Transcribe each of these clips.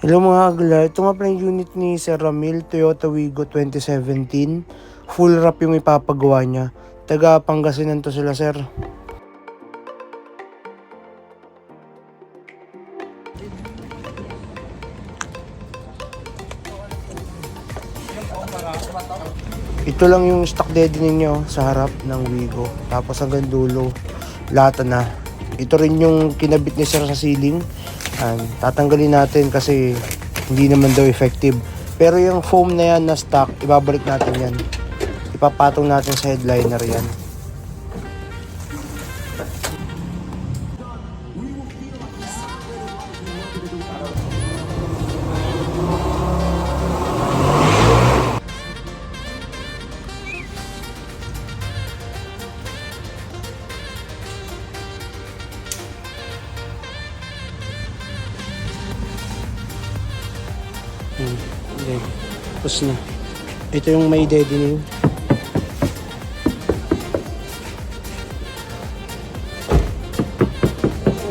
Hello mga agla, ito nga pala yung unit ni Sir Ramil, Toyota Wigo 2017. Full wrap yung ipapagawa niya. Taga Pangasinan to sila, sir. Ito lang yung stock daddy ninyo sa harap ng Wigo. Tapos hanggang dulo, lata na. Ito rin yung kinabit ni Sir sa ceiling. Tatanggalin natin kasi hindi naman daw effective. Pero yung foam na yan na stock, ibabalik natin yan. Ipapatong natin sa headliner yan. Okay. Tapos na. Ito yung may deadening.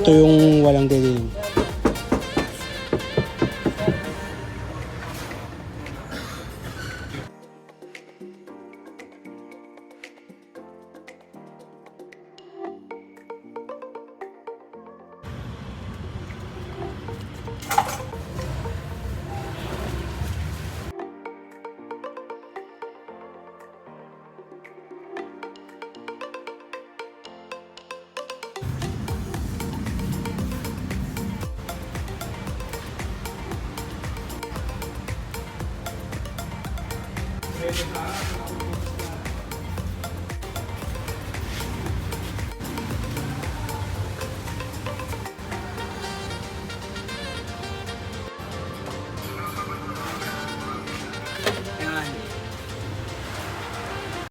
Ito yung walang deadening.